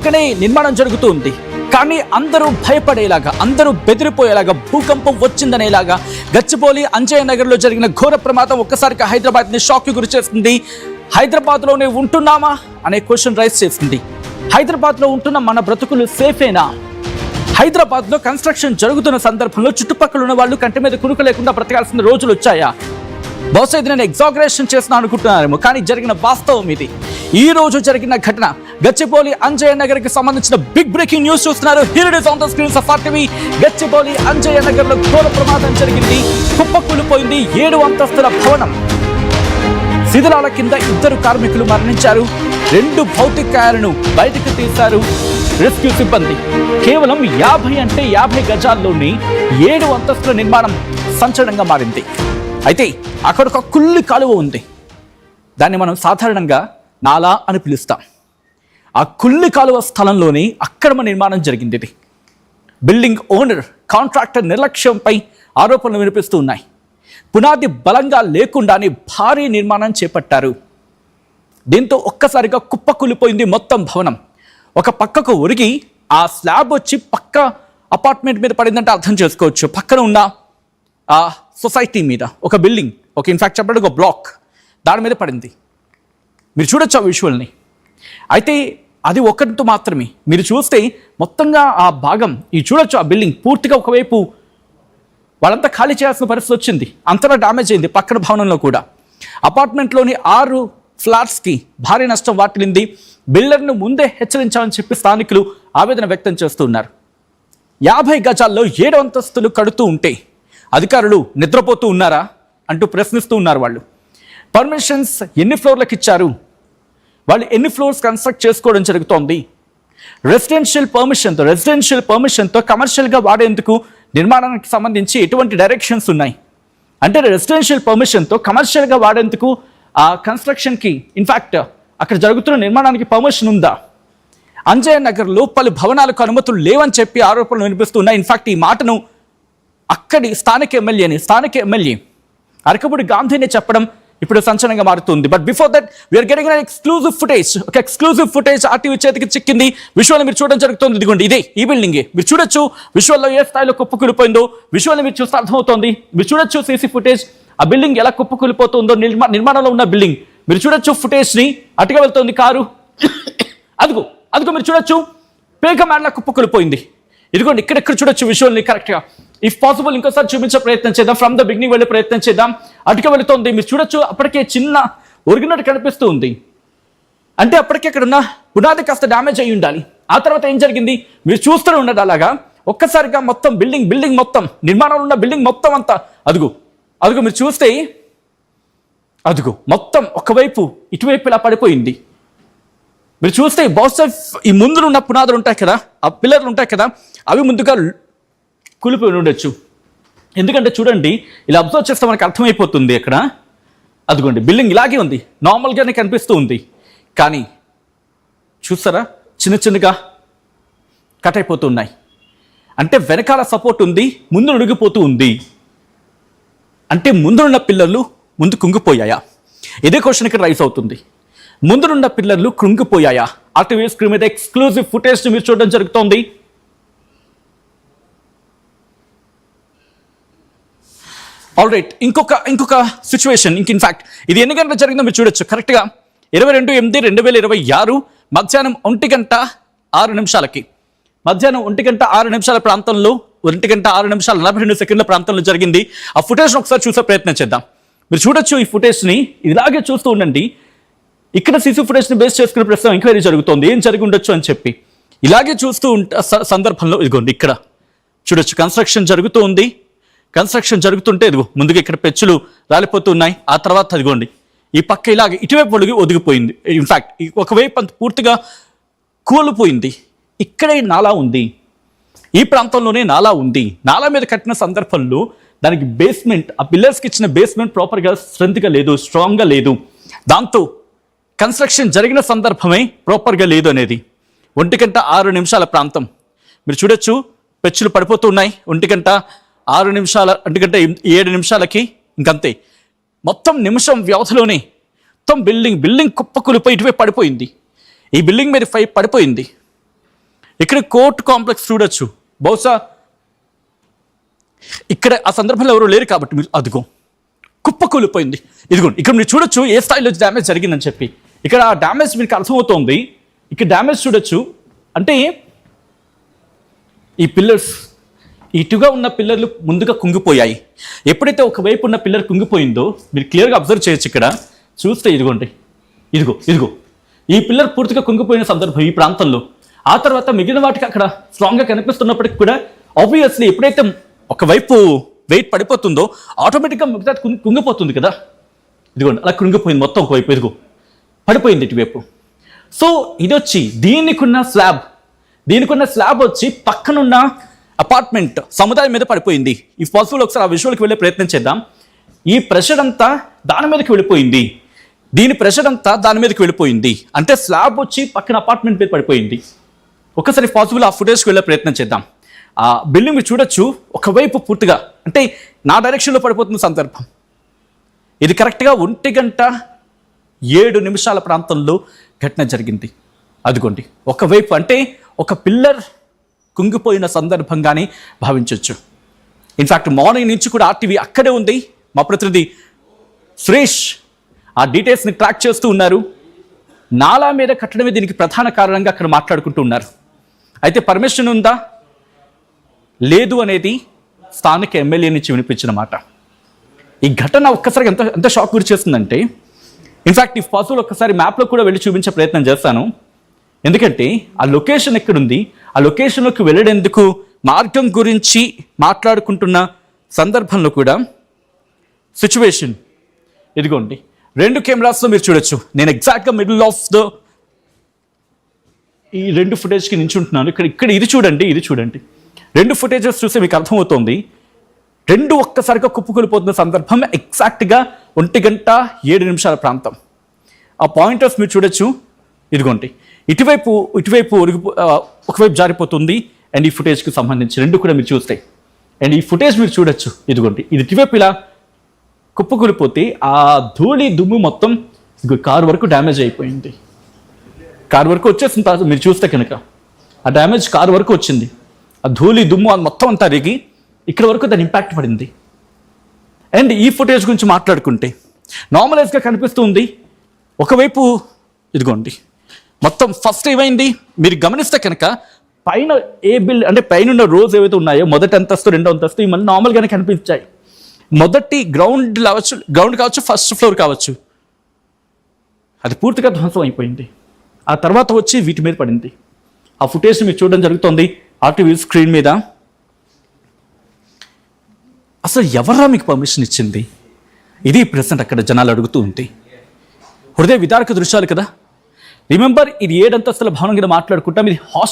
పక్కనే నిర్మాణం జరుగుతుంది. కానీ అందరూ భయపడేలాగా, అందరూ బెదిరిపోయేలాగా, భూకంపం వచ్చిందనేలాగా గచ్చిబౌలి అంజయ్య నగర్లో జరిగిన ఘోర ప్రమాదం ఒక్కసారిగా హైదరాబాద్ని షాక్కి గురి చేస్తుంది. హైదరాబాద్లోనే ఉంటున్నామా అనే క్వశ్చన్ రైజ్ చేసింది. హైదరాబాద్లో ఉంటున్న మన బ్రతుకులు సేఫేనా? హైదరాబాద్లో కన్స్ట్రక్షన్ జరుగుతున్న సందర్భంలో చుట్టుపక్కల ఉన్న వాళ్ళు కంటి మీద కునుకు లేకుండా బ్రతకాల్సిన రోజులు వచ్చాయా? బహుశా ఇది నేను ఎగ్జాగరేషన్ చేస్తున్నా అనుకుంటున్నారేమో, కానీ జరిగిన వాస్తవం ఇది. ఈ రోజు జరిగిన ఘటన గచ్చిబౌలి అంజయ్య నగర్ కి సంబంధించిన బిగ్ బ్రేకింగ్ న్యూస్ చూస్తున్నారు. Here it is on the screens of RTV. Gachibowli Anjaiah Nagar లో ఘోర ప్రమాదం జరిగింది. కుప్పకూలిపోయింది 7 అంతస్తుల భవనం. శిథిలాల కింద 2 కార్మికులు మరణించారు. 2 భౌతికాయాలను బయటకు తీశారు రెస్క్యూ సిబ్బంది. కేవలం 50 గజాల్లోని 7 అంతస్తుల నిర్మాణం సంచలనంగా మారింది. అయితే అక్కడ ఒక కుల్లి కాలువ ఉంది. దాన్ని మనం సాధారణంగా నాలా అని పిలుస్తాం. ఆ కుల్లి కాలువ స్థలంలోనే అక్రమ నిర్మాణం జరిగింది. ఇది బిల్డింగ్ ఓనర్, కాంట్రాక్టర్ నిర్లక్ష్యంపై ఆరోపణలు వినిపిస్తూ ఉన్నాయి. పునాది బలంగా లేకుండానే భారీ నిర్మాణం చేపట్టారు. దీంతో ఒక్కసారిగా కుప్పకూలిపోయింది మొత్తం భవనం. ఒక పక్కకు ఒరిగి ఆ స్లాబ్ వచ్చి పక్క అపార్ట్మెంట్ మీద పడిందంటే అర్థం చేసుకోవచ్చు. పక్కన ఉన్న ఆ సొసైటీ మీద ఒక బిల్డింగ్, ఇన్ఫాక్ట్ చెప్పడానికి ఒక బ్లాక్, దాని మీద పడింది. మీరు చూడొచ్చు ఆ విజువల్ని. అయితే అది ఒకటితో మాత్రమే. మీరు చూస్తే మొత్తంగా ఆ భాగం చూడొచ్చు. ఆ బిల్డింగ్ పూర్తిగా ఒకవైపు వాళ్ళంతా ఖాళీ చేయాల్సిన పరిస్థితి వచ్చింది. అంతలా డ్యామేజ్ అయింది. పక్కన భవనంలో కూడా అపార్ట్మెంట్లోని 6 ఫ్లాట్స్కి భారీ నష్టం వాటిల్లింది. బిల్డర్ను ముందే హెచ్చరించాలని చెప్పి స్థానికులు ఆవేదన వ్యక్తం చేస్తున్నారు. 50 గజాల్లో 7 అంతస్తులు కడుతూ ఉంటే అధికారులు నిద్రపోతూ ఉన్నారా అంటూ ప్రశ్నిస్తూ ఉన్నారు. వాళ్ళు పర్మిషన్స్ ఎన్ని ఫ్లోర్లకు ఇచ్చారు? వాళ్ళు ఎన్ని ఫ్లోర్స్ కన్స్ట్రక్ట్ చేసుకోవడం జరుగుతోంది? రెసిడెన్షియల్ పర్మిషన్తో కమర్షియల్గా వాడేందుకు నిర్మాణానికి సంబంధించి ఎటువంటి డైరెక్షన్స్ ఉన్నాయి? అంటే రెసిడెన్షియల్ పర్మిషన్తో కమర్షియల్గా వాడేందుకు ఆ కన్స్ట్రక్షన్కి, ఇన్ఫ్యాక్ట్ అక్కడ జరుగుతున్న నిర్మాణానికి పర్మిషన్ ఉందా? అంజయ్య నగర్లో పలు భవనాలకు అనుమతులు లేవని చెప్పి ఆరోపణలు వినిపిస్తున్నాయి. ఇన్ఫ్యాక్ట్ ఈ మాటను అక్కడి స్థానిక ఎమ్మెల్యే అరకపూడి గాంధీనే చెప్పడం ఇప్పుడు సంచలనంగా మారుతుంది. But before that we're getting an exclusive footage RTV చేతికి చిక్కింది. విజువల్ మీరు చూడడం జరుగుతుంది. ఇదిగోండి, ఇదే ఈ బిల్డింగే. మీరు చూడొచ్చు విజువల్లో ఏ స్థాయిలో కుప్పకూలిపోయిందో. విజువల్ మీరు చూస్తే అర్థమవుతోంది. మీరు చూడొచ్చు సీసీ ఫుటేజ్, ఆ బిల్డింగ్ ఎలా కుప్పకూలిపోతుందో, నిర్మాణంలో ఉన్న బిల్డింగ్. మీరు చూడొచ్చు ఫుటేజ్ని. అటుగా వెళ్తోంది కారు. అదిగో మీరు చూడొచ్చు పేక మ్యాన్లా కుప్పకూలిపోయింది. ఇదిగోండి ఇక్కడ చూడొచ్చు విజువల్ని కరెక్ట్గా. ఇఫ్ పాసిబుల్ ఇంకోసారి చూపించే ప్రయత్నం చేద్దాం. ఫ్రమ్ ద బిగినింగ్ వెళ్ళే ప్రయత్నం చేద్దాం. అటుగా వెళుతోంది. మీరు చూడొచ్చు అప్పటికే చిన్న ఒరిగినట్టు కనిపిస్తూ ఉంది. అంటే అప్పటికే అక్కడ ఉన్న పునాది కాస్త డ్యామేజ్ అయ్యి ఉండాలి. ఆ తర్వాత ఏం జరిగింది మీరు చూస్తూనే ఉండదు. అలాగా ఒక్కసారిగా మొత్తం బిల్డింగ్ మొత్తం, నిర్మాణంలో ఉన్న బిల్డింగ్ మొత్తం అంతా అదుగు మీరు చూస్తే మొత్తం ఒకవైపు ఇటువైపు ఇలా పడిపోయింది. మీరు చూస్తే బహుశా ఈ ముందు ఉన్న పునాదులు ఉంటాయి కదా, ఆ పిల్లర్లు ఉంటాయి కదా, అవి ముందుగా కూలిపోయి ఉండొచ్చు. ఎందుకంటే చూడండి, ఇలా అబ్జర్వ్ చేస్తే మనకు అర్థమైపోతుంది. అక్కడ అదిగోండి బిల్డింగ్ ఇలాగే ఉంది, నార్మల్గానే కనిపిస్తూ ఉంది. కానీ చూస్తారా చిన్నగా కట్ అయిపోతున్నాయి. అంటే వెనకాల సపోర్ట్ ఉంది, ముందు ఉడిగిపోతూ ఉంది. అంటే ముందున్న పిల్లర్లు ముందు కుంగిపోయాయా? ఇదే క్వశ్చన్ ఇక్కడ రైస్ అవుతుంది. ముందున్న పిల్లర్లు కృంగిపోయాయా? ఆర్టీవీ స్క్రీన్ మీద ఎక్స్క్లూజివ్ ఫుటేజ్ మీరు చూడడం జరుగుతోంది. ఆల్రైట్, ఇంకొక సిచ్యువేషన్. ఇన్ఫాక్ట్ ఇది ఎన్ని గంటలు జరిగిందో మీరు చూడొచ్చు. కరెక్ట్గా 22/8/2026 మధ్యాహ్నం 1:06 మధ్యాహ్నం 1:06 ప్రాంతంలో 1:06:42 ప్రాంతంలో జరిగింది. ఆ ఫుటేజ్ని ఒకసారి చూసే ప్రయత్నం చేద్దాం. మీరు చూడొచ్చు ఈ ఫుటేజ్ని. ఇలాగే చూస్తూ ఉండండి. ఇక్కడ సీసీ ఫుటేజ్ని బేస్ చేసుకునే ప్రస్తుతం ఎంక్వైరీ జరుగుతోంది, ఏం జరిగి ఉండొచ్చు అని చెప్పి. ఇలాగే చూస్తూ సందర్భంలో ఇదిగోండి ఇక్కడ చూడొచ్చు కన్స్ట్రక్షన్ జరుగుతూ ఉంది. కన్స్ట్రక్షన్ జరుగుతుంటే ఇదిగో ముందుగా ఇక్కడ పెచ్చులు రాలిపోతున్నాయి. ఆ తర్వాత అదిగోండి ఈ పక్క ఇలాగే ఇటువైపు ఒదిగిపోయింది. ఇన్ఫాక్ట్ ఒకవైపు అంత పూర్తిగా కూలిపోయింది. ఇక్కడే నాలా ఉంది, ఈ ప్రాంతంలోనే నాలా ఉంది. నాలా మీద కట్టిన సందర్భంలో దానికి బేస్మెంట్, ఆ పిల్లర్స్కి ఇచ్చిన బేస్మెంట్ ప్రాపర్గా స్ట్రెంత్గా లేదు, స్ట్రాంగ్గా లేదు. దాంతో కన్స్ట్రక్షన్ జరిగిన సందర్భమే ప్రాపర్గా లేదు అనేది. 1:06 ప్రాంతం మీరు చూడొచ్చు పెచ్చులు పడిపోతున్నాయి. 1:07 ఇంకంతే. మొత్తం నిమిషం వ్యవధిలోనే మొత్తం బిల్డింగ్ కుప్పకూలిపోయి ఇటువైపు పడిపోయింది. ఈ బిల్డింగ్ మీద పడిపోయింది. ఇక్కడ కోర్ట్ కాంప్లెక్స్ చూడొచ్చు. బహుశా ఇక్కడ ఆ సందర్భంలో ఎవరు లేరు కాబట్టి మీరు అదిగో కుప్పకూలిపోయింది. ఇదిగోండి ఇక్కడ మీరు చూడొచ్చు ఏ స్థాయిలో డ్యామేజ్ జరిగిందని చెప్పి. ఇక్కడ ఆ డ్యామేజ్ మీకు అర్థమవుతోంది. ఇక్కడ డ్యామేజ్ చూడొచ్చు. అంటే ఈ పిల్లర్స్ ఇటుగా ఉన్న పిల్లర్లు ముందుగా కుంగిపోయాయి. ఎప్పుడైతే ఒకవైపు ఉన్న పిల్లర్ కుంగిపోయిందో మీరు క్లియర్గా అబ్జర్వ్ చేయొచ్చు. ఇక్కడ చూస్తే ఇదిగోండి, ఇదిగో ఈ పిల్లర్ పూర్తిగా కుంగిపోయిన సందర్భం ఈ ప్రాంతంలో. ఆ తర్వాత మిగిలిన వాటికి అక్కడ స్ట్రాంగ్గా కనిపిస్తున్నప్పటికీ కూడా ఆబ్వియస్లీ ఎప్పుడైతే ఒకవైపు వెయిట్ పడిపోతుందో ఆటోమేటిక్గా మిగతా కుంగిపోతుంది కదా. ఇదిగోండి అలా కుంగిపోయింది మొత్తం ఒకవైపు. ఇదిగో పడిపోయింది ఇటువైపు. సో ఇది వచ్చి దీనికి ఉన్న స్లాబ్ వచ్చి పక్కనున్న అపార్ట్మెంట్ సముదాయం మీద పడిపోయింది. ఇఫ్ పాసిబుల్ ఒకసారి ఆ విజువల్కి వెళ్ళే ప్రయత్నం చేద్దాం. ఈ ప్రెషర్ అంతా దాని మీదకి వెళ్ళిపోయింది. దీని ప్రెషర్ అంతా దాని మీదకి వెళ్ళిపోయింది. అంటే స్లాబ్ వచ్చి పక్కన అపార్ట్మెంట్ మీద పడిపోయింది. ఒకసారి పాసిబుల్ ఆ ఫుటేజ్కి వెళ్ళే ప్రయత్నం చేద్దాం. ఆ బిల్డింగ్ మీరు చూడొచ్చు ఒకవైపు పూర్తిగా అంటే నా డైరెక్షన్లో పడిపోతున్న సందర్భం. ఇది కరెక్ట్గా 1:07 ప్రాంతంలో ఘటన జరిగింది. అదిగోండి ఒకవైపు అంటే ఒక పిల్లర్ కుంగిపోయిన సందర్భంగానే భావించవచ్చు. ఇన్ఫ్యాక్ట్ మార్నింగ్ నుంచి కూడా ఆర్టీవీ అక్కడే ఉంది. మా ప్రతినిధి సురేష్ ఆ డీటెయిల్స్ని ట్రాక్ చేస్తూ ఉన్నారు. నాలా మీద కట్టడమే దీనికి ప్రధాన కారణంగా అక్కడ మాట్లాడుకుంటూ ఉన్నారు. అయితే పర్మిషన్ ఉందా లేదు అనేది స్థానిక ఎమ్మెల్యే నుంచి వినిపించిన మాట. ఈ ఘటన ఒక్కసారి ఎంత షాక్ గురి చేస్తుందంటే ఇన్ఫ్యాక్ట్ ఇఫ్ పాసిబుల్ ఒక్కసారి మ్యాప్లో కూడా వెళ్ళి చూపించే ప్రయత్నం చేస్తాను. ఎందుకంటే ఆ లొకేషన్ ఎక్కడుంది, ఆ లొకేషన్లోకి వెళ్ళేందుకు మార్గం గురించి మాట్లాడుకుంటున్న సందర్భంలో కూడా సిచ్యువేషన్ ఇదిగోండి 2 కెమెరాస్లో మీరు చూడొచ్చు. నేను ఎగ్జాక్ట్గా మిడిల్ ఆఫ్ ఈ 2 ఫుటేజ్కి నించుంటున్నాను. ఇక్కడ ఇది చూడండి 2 ఫుటేజెస్ చూస్తే మీకు అర్థమవుతోంది. 2 ఒక్కసారిగా కుప్పకూలిపోతున్న సందర్భం ఎగ్జాక్ట్గా 1:07 ప్రాంతం. ఆ పాయింటర్స్ మీరు చూడొచ్చు. ఇదిగోండి ఇటువైపు ఒకవైపు జారిపోతుంది. అండ్ ఈ ఫుటేజ్కి సంబంధించి 2 కూడా మీరు చూస్తాయి. అండ్ ఈ ఫుటేజ్ మీరు చూడొచ్చు. ఇదిగోండి ఇది ఇటువైపు ఇలా కుప్పకూలిపోతే ఆ ధూళి దుమ్ము మొత్తం కారు వరకు డ్యామేజ్ అయిపోయింది. కారు వరకు వచ్చేసిన తర్వాత మీరు చూస్తే కనుక ఆ డ్యామేజ్ కారు వరకు వచ్చింది. ఆ ధూళి దుమ్ము అది మొత్తం అంతా రిగి ఇక్కడ వరకు దాని ఇంపాక్ట్ పడింది. అండ్ ఈ ఫుటేజ్ గురించి మాట్లాడుకుంటే నార్మలైజ్గా కనిపిస్తుంది. ఒకవైపు ఇదిగోండి మొత్తం ఫస్ట్ ఏమైంది మీరు గమనిస్తే కనుక పైన అంటే పైన రోజ్ ఏవైతే ఉన్నాయో మొదటి అంతస్తు 2వ అంతస్తు ఈ మళ్ళీ నార్మల్గానే కనిపించాయి. మొదటి గ్రౌండ్ కావచ్చు ఫస్ట్ ఫ్లోర్ కావచ్చు అది పూర్తిగా ధ్వంసం అయిపోయింది. ఆ తర్వాత వచ్చి వీటి మీద పడింది. ఆ ఫుటేజ్ మీరు చూడడం జరుగుతుంది ఆర్టీవీ స్క్రీన్ మీద. అసలు ఎవరా మీకు పర్మిషన్ ఇచ్చింది? ఇది ప్రెసెంట్ అక్కడ జనాలు అడుగుతూ ఉంటే హృదయ విదారక దృశ్యాలు కదా. రిమెంబర్ ఇది 7 అంతస్తుల భవనం కింద మాట్లాడుకుంటాం. ఇది